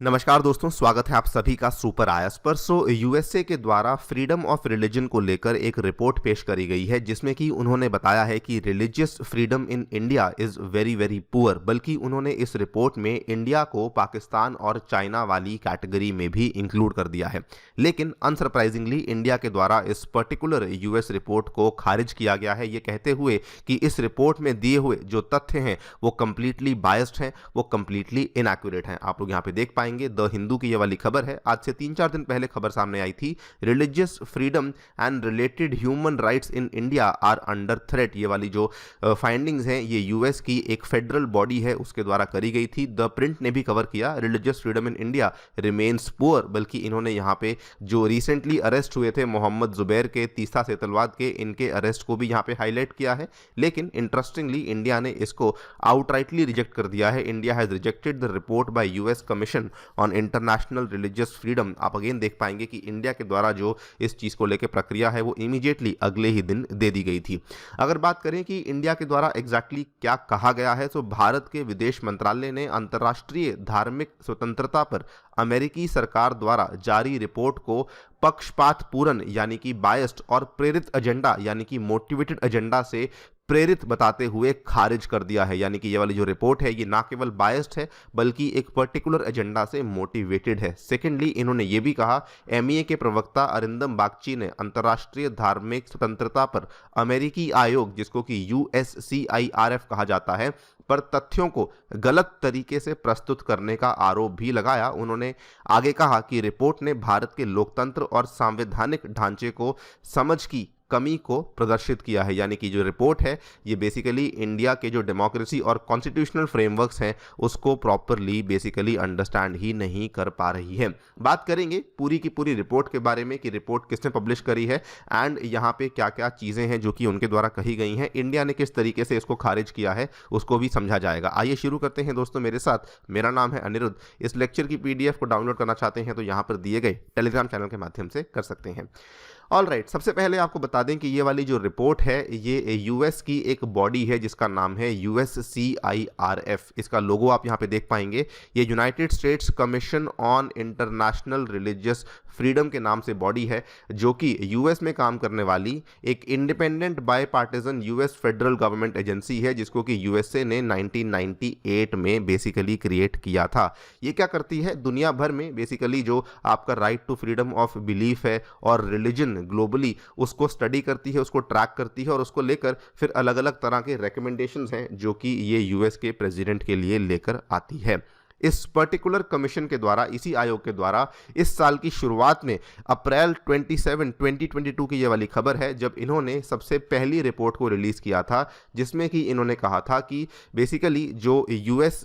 नमस्कार दोस्तों, स्वागत है आप सभी का सुपर आयास पर। यूएसए के द्वारा फ्रीडम ऑफ रिलीजन को लेकर एक रिपोर्ट पेश करी गई है जिसमें कि उन्होंने बताया है कि religious freedom in India is very very poor. बल्कि उन्होंने इस रिपोर्ट में इंडिया को पाकिस्तान और चाइना वाली कैटेगरी में भी इंक्लूड कर दिया है। लेकिन अनसरप्राइजिंगली इंडिया के द्वारा इस पर्टिकुलर यूएस रिपोर्ट को खारिज किया गया है, ये कहते हुए कि इस रिपोर्ट में दिए हुए जो तथ्य हैं वो कम्प्लीटली बायस्ड हैं, वो कम्प्लीटली इनएक्यूरेट हैं। आप लोग यहाँ पे देख पाएंगे द हिंदू की ये वाली खबर है, आज से 3-4 दिन पहले खबर सामने आई थी। Religious freedom and related human rights in India are under threat. ये वाली जो फाइंडिंग्स हैं ये यूएस की एक फेडरल बॉडी है उसके द्वारा करी गई थी। द प्रिंट ने भी कवर किया religious freedom in India remains poor. बल्कि इन्होंने यहाँ पे जो रिसेंटली अरेस्ट हुए थे मोहम्मद जुबैर के, तीसा सेतलवाद के, इनके अरेस्ट को भी यहाँ पे हाईलाइट किया है। लेकिन इंटरेस्टिंगली इंडिया ने इसको आउटराइटली रिजेक्ट कर दिया है। India has rejected the report by US commission on international religious freedom. आप अगेन देख पाएंगे कि इंडिया के द्वारा जो इस चीज को लेकर प्रक्रिया है वो इमीडिएटली अगले ही दिन दे दी गई थी। अगर बात करें कि इंडिया के द्वारा एग्जैक्टली क्या कहा गया है, तो भारत के विदेश मंत्रालय ने अंतर्राष्ट्रीय धार्मिक स्वतंत्रता पर अमेरिकी सरकार द्वारा जारी रिपोर्ट को पक्षपातपूर्ण यानी कि बायस्ड और प्रेरित एजेंडा यानी कि मोटिवेटेड एजेंडा से प्रेरित बताते हुए खारिज कर दिया है। यानी कि ये वाली जो रिपोर्ट है ये ना केवल बायस्ड है बल्कि एक पर्टिकुलर एजेंडा से मोटिवेटेड है। सेकेंडली इन्होंने ये भी कहा, एमईए के प्रवक्ता अरिंदम बागची ने अंतर्राष्ट्रीय धार्मिक स्वतंत्रता पर अमेरिकी आयोग, जिसको कि यूएससीआईआरएफ कहा जाता है, पर तथ्यों को गलत तरीके से प्रस्तुत करने का आरोप भी लगाया। उन्होंने आगे कहा कि रिपोर्ट ने भारत के लोकतंत्र और संवैधानिक ढांचे को समझ की कमी को प्रदर्शित किया है। यानी कि जो रिपोर्ट है ये बेसिकली इंडिया के जो डेमोक्रेसी और कॉन्स्टिट्यूशनल फ्रेमवर्क्स हैं उसको प्रॉपरली बेसिकली अंडरस्टैंड ही नहीं कर पा रही है। बात करेंगे पूरी की पूरी रिपोर्ट के बारे में कि रिपोर्ट किसने पब्लिश करी है एंड यहाँ पे क्या क्या चीज़ें हैं जो कि उनके द्वारा कही गई हैं, इंडिया ने किस तरीके से इसको खारिज किया है उसको भी समझा जाएगा। आइए शुरू करते हैं दोस्तों मेरे साथ। मेरा नाम है अनिरुद्ध। इस लेक्चर की पीडीएफ को डाउनलोड करना चाहते हैं तो यहाँ पर दिए गए टेलीग्राम चैनल के माध्यम से कर सकते हैं। ऑल राइट, सबसे पहले आपको बता दें कि ये वाली जो रिपोर्ट है ये यूएस की एक बॉडी है जिसका नाम है यूएससीआईआरएफ। इसका लोगो आप यहाँ पे देख पाएंगे। ये United states commission on international religious freedom के नाम से बॉडी है जो कि यूएस में काम करने वाली एक independent bipartisan US federal government agency है जिसको कि यूएसए ने 1998 में बेसिकली क्रिएट किया था। ये क्या करती है, दुनिया भर में बेसिकली जो आपका right to freedom of belief है और रिलीजन ग्लोबली उसको स्टडी करती है, उसको ट्रैक करती है और उसको लेकर फिर अलग अलग तरह के रिकमेंडेशंस हैं जो कि ये यूएस के प्रेसिडेंट के लिए लेकर आती है। इस पर्टिकुलर कमीशन के द्वारा, इसी आयोग के द्वारा इस साल की शुरुआत में अप्रैल 27, 2022 की ये वाली खबर है जब इन्होंने सबसे पहली रिपोर्ट को रिलीज़ किया था जिसमें कि इन्होंने कहा था कि बेसिकली जो यूएस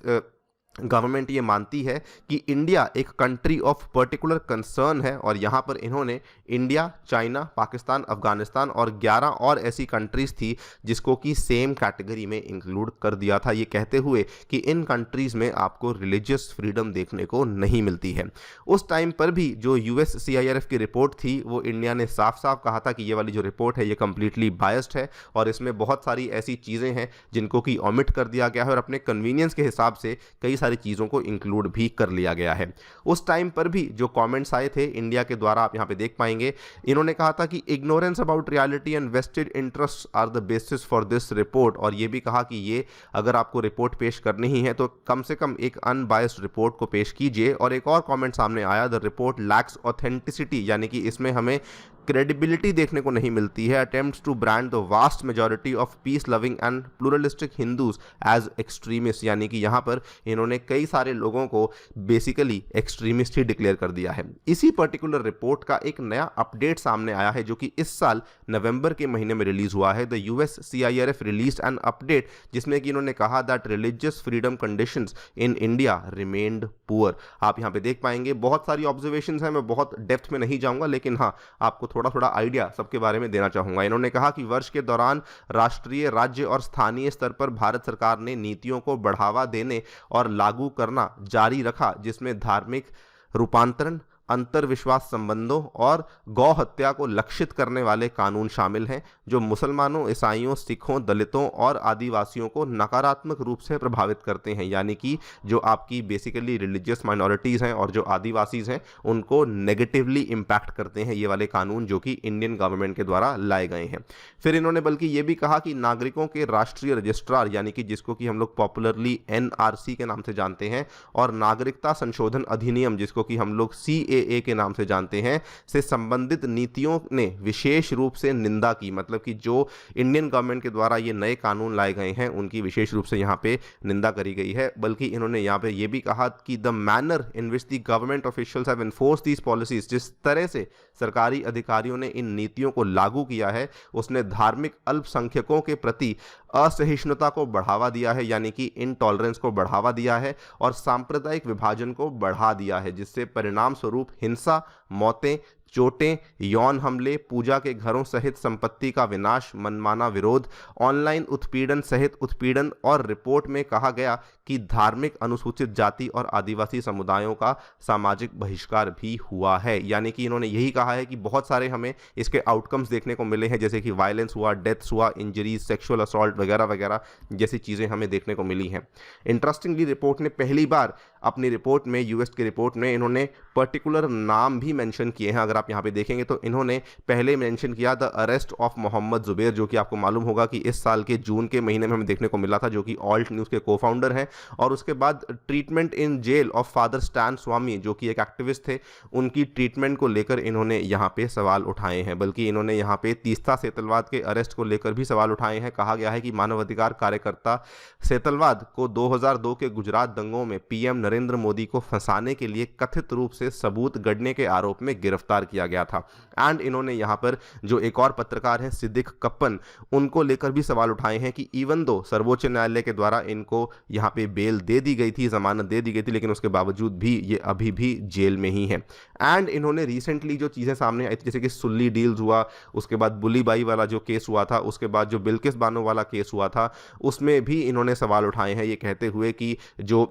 गवर्नमेंट ये मानती है कि इंडिया एक कंट्री ऑफ पर्टिकुलर कंसर्न है और यहाँ पर इन्होंने इंडिया, चाइना, पाकिस्तान, अफगानिस्तान और 11 और ऐसी कंट्रीज़ थी जिसको कि सेम कैटेगरी में इंक्लूड कर दिया था, ये कहते हुए कि इन कंट्रीज़ में आपको रिलीजियस फ्रीडम देखने को नहीं मिलती है। उस टाइम पर भी जो यूएससीआईआरएफ की रिपोर्ट थी वो इंडिया ने साफ साफ कहा था कि ये वाली जो रिपोर्ट है ये कम्प्लीटली बायस्ड है और इसमें बहुत सारी ऐसी चीज़ें हैं जिनको कि ऑमिट कर दिया गया है और अपने कन्वीनियंस के हिसाब से कई सारी चीज़ों को इंक्लूड भी कर लिया गया है। उस टाइम पर भी जो कमेंट्स आए थे इंडिया के द्वारा आप यहाँ पे देख पाएंगे, इन्होंने कहा था कि ignorance about reality and vested interest are the basis for this report. और ये भी कहा कि ये अगर आपको रिपोर्ट पेश करनी ही है तो कम से कम एक अनबायस्ड रिपोर्ट को पेश कीजिए। और एक और कमेंट सामने आया, द रिपोर्ट लैक्स ऑथेंटिसिटी, यानी कि इसमें हमें क्रेडिबिलिटी देखने को नहीं मिलती है। Attempts to brand the vast majority of peace loving and pluralistic Hindus as extremist, यानी कि यहाँ पर इन्होंने कई सारे लोगों को बेसिकली एक्सट्रीमिस्ट ही डिक्लेयर कर दिया है। इसी पर्टिकुलर रिपोर्ट का एक नया अपडेट सामने आया है जो कि इस साल नवंबर के महीने में रिलीज हुआ है। The USCIRF released an update जिसमें कि इन्होंने कहा that religious freedom conditions in India remained poor. आप यहाँ पे देख पाएंगे बहुत सारी ऑब्जर्वेशंस हैं, मैं बहुत डेप्थ में नहीं जाऊंगा लेकिन हाँ आपको थोड़ा थोड़ा आइडिया सबके बारे में देना चाहूंगा। इन्होंने कहा कि वर्ष के दौरान राष्ट्रीय, राज्य और स्थानीय स्तर पर भारत सरकार ने नीतियों को बढ़ावा देने और लागू करना जारी रखा जिसमें धार्मिक रूपांतरण, अंतर्विश्वास संबंधों और गौ हत्या को लक्षित करने वाले कानून शामिल हैं, जो मुसलमानों, ईसाइयों, सिखों, दलितों और आदिवासियों को नकारात्मक रूप से प्रभावित करते हैं। यानी कि जो आपकी बेसिकली रिलीजियस माइनॉरिटीज़ हैं और जो आदिवासीज़ हैं उनको नेगेटिवली इम्पैक्ट करते हैं ये वाले कानून जो कि इंडियन गवर्नमेंट के द्वारा लाए गए हैं। फिर इन्होंने बल्कि ये भी कहा कि नागरिकों के राष्ट्रीय रजिस्ट्रार, यानी कि जिसको कि हम लोग पॉपुलरली एनआरसी के नाम से जानते हैं, और नागरिकता संशोधन अधिनियम जिसको कि हम लोग सीएए के नाम से जानते हैं, से संबंधित नीतियों ने विशेष रूप से निंदा की। मतलब कि जो इंडियन गवर्नमेंट के द्वारा ये नए कानून लाए गए हैं उनकी विशेष रूप से यहाँ पे निंदा करी गई है। बल्कि इन्होंने यहाँ पे ये भी कहा कि the manner in which the government officials have enforced these policies, जिस तरह से सरकारी अधिकारियों ने इन नीतियों को लागू किया है उसने धार्मिक अल्पसंख्यकों के प्रति असहिष्णुता को बढ़ावा दिया है, यानी कि इनटॉलरेंस को बढ़ावा दिया है और सांप्रदायिक विभाजन को बढ़ा दिया है, जिससे परिणाम स्वरूप हिंसा, मौतें, चोटें, यौन हमले, पूजा के घरों सहित संपत्ति का विनाश, मनमाना विरोध, ऑनलाइन उत्पीड़न सहित उत्पीड़न, और रिपोर्ट में कहा गया कि धार्मिक, अनुसूचित जाति और आदिवासी समुदायों का सामाजिक बहिष्कार भी हुआ है। यानी कि इन्होंने यही कहा है कि बहुत सारे हमें इसके आउटकम्स देखने को मिले हैं, जैसे कि वायलेंस हुआ, डेथ्स हुआ, इंजरीज, सेक्सुअल असॉल्ट वगैरह वगैरह जैसी चीज़ें हमें देखने को मिली हैं। इंटरेस्टिंगली रिपोर्ट ने पहली बार अपनी रिपोर्ट में, यूएस की रिपोर्ट में, इन्होंने पर्टिकुलर नाम भी मेंशन किए हैं। अगर आप यहाँ पे देखेंगे तो इन्होंने पहले मेंशन किया the arrest of Mohammed Zubair, जो कि आपको मालूम होगा कि इस साल के जून के महीने में हमें देखने को मिला था, जो कि ऑल्ट न्यूज़ के को फाउंडर हैं। और उसके बाद treatment in jail of Father Stan Swami, जो कि एक एक्टिविस्ट थे, उनकी ट्रीटमेंट को लेकर इन्होंने यहाँ पे सवाल उठाए हैं। बल्कि इन्होंने यहाँ पे तीस्ता सेतलवाद के अरेस्ट को लेकर भी सवाल उठाए हैं। कहा गया है कि मानवाधिकार कार्यकर्ता सेतलवाद को 2002 के गुजरात दंगों में पीएम नरेंद्र मोदी को फंसाने के लिए कथित रूप से सबूत गढ़ने के आरोप में गिरफ्तार किया गया था। एंड इन्होंने यहाँ पर जो एक और पत्रकार हैं सिद्दीक कप्पन, उनको लेकर भी सवाल उठाए हैं कि इवन दो सर्वोच्च न्यायालय के द्वारा इनको यहाँ पे बेल दे दी गई थी, जमानत दे दी गई थी, लेकिन उसके बावजूद भी ये अभी भी जेल में ही है। एंड इन्होंने रिसेंटली जो चीज़ें सामने आई थी, जैसे कि सुल्ली डील्स हुआ, उसके बाद बुलीबाई वाला जो केस हुआ था, उसके बाद जो बिल्किस बानो वाला केस हुआ था, उसमें भी इन्होंने सवाल उठाए हैं, ये कहते हुए कि जो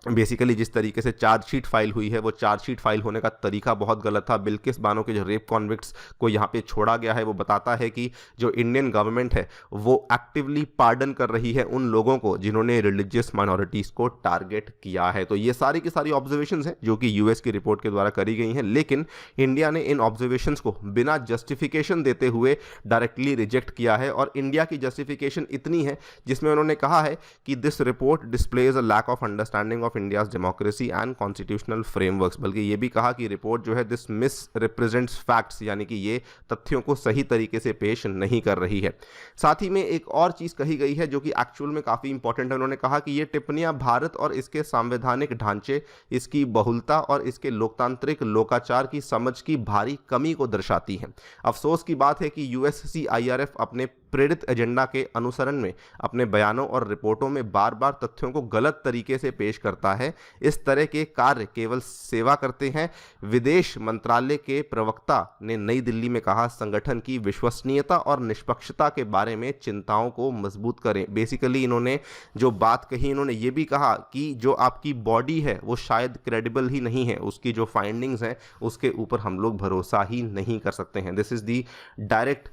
बेसिकली जिस तरीके से चार्जशीट फाइल हुई है वो चार्जशीट फाइल होने का तरीका बहुत गलत था। बिल्किस बानो के जो रेप कॉन्विक्ट्स को यहाँ पे छोड़ा गया है वो बताता है कि जो इंडियन गवर्नमेंट है वो एक्टिवली पार्डन कर रही है उन लोगों को जिन्होंने रिलीजियस माइनॉरिटीज़ को टारगेट किया है। तो ये सारी की सारी ऑब्जर्वेशंस हैं जो कि यूएस की रिपोर्ट के द्वारा करी गई हैं, लेकिन इंडिया ने इन ऑब्जर्वेशंस को बिना जस्टिफिकेशन देते हुए डायरेक्टली रिजेक्ट किया है। और इंडिया की जस्टिफिकेशन इतनी है जिसमें उन्होंने कहा है कि this report displays a lack of understanding of India's democracy and constitutional frameworks. बल्कि ये भी कहा कि रिपोर्ट जो है दिस मिस रिप्रेजेंट्स फैक्ट्स, यानी कि ये तथ्यों को सही तरीके से पेश नहीं कर रही है। साथ ही में एक और चीज़ कही गई है जो कि एक्चुअल में काफ़ी इंपॉर्टेंट है। उन्होंने कहा कि ये टिप्पणियां भारत और इसके संवैधानिक ढांचे, इसकी बहुलता और इसके लोकतांत्रिक लोकाचार की समझ की भारी कमी को दर्शाती हैं। अफसोस की बात है कि यूएससीआईआरएफ अपने प्रेरित एजेंडा के अनुसरण में अपने बयानों और रिपोर्टों में बार बार तथ्यों को गलत तरीके से पेश करता है। इस तरह के कार्य केवल सेवा करते हैं। विदेश मंत्रालय के प्रवक्ता ने नई दिल्ली में कहा, संगठन की विश्वसनीयता और निष्पक्षता के बारे में चिंताओं को मजबूत करें। बेसिकली इन्होंने जो बात कही, इन्होंने ये भी कहा कि जो आपकी बॉडी है वो शायद क्रेडिबल ही नहीं है, उसकी जो फाइंडिंग्स हैं उसके ऊपर हम लोग भरोसा ही नहीं कर सकते हैं। This is the direct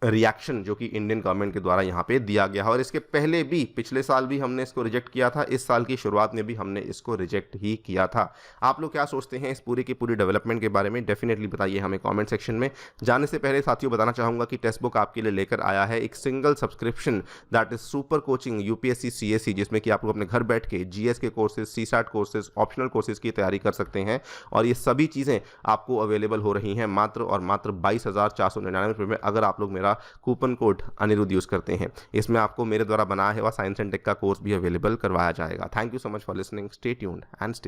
reaction जो कि इंडियन गवर्नमेंट के द्वारा यहाँ पे दिया गया है। और इसके पहले भी पिछले साल भी हमने इसको रिजेक्ट किया था, इस साल की शुरुआत में भी हमने इसको रिजेक्ट ही किया था। आप लोग क्या सोचते हैं इस पूरी की पूरी डेवलपमेंट के बारे में? डेफिनेटली बताइए हमें कमेंट सेक्शन में। जाने से पहले साथियों बताना चाहूँगा कि टेक्स्ट बुक आपके लिए लेकर आया है एक single subscription, that is super coaching UPSC CSC, जिसमें कि आप लोग अपने घर बैठ के जीएस के courses, CSAT courses, optional courses की तैयारी कर सकते हैं। और ये सभी चीज़ें आपको अवेलेबल हो रही हैं मात्र और मात्र 22,499 रुपये में, अगर आप लोग मेरा कूपन कोड अनिरुद्ध यूज करते हैं। इसमें आपको मेरे द्वारा बनाया हुआ साइंस एंड टेक का कोर्स भी अवेलेबल करवाया जाएगा। Thank you so much for listening, stay tuned and stay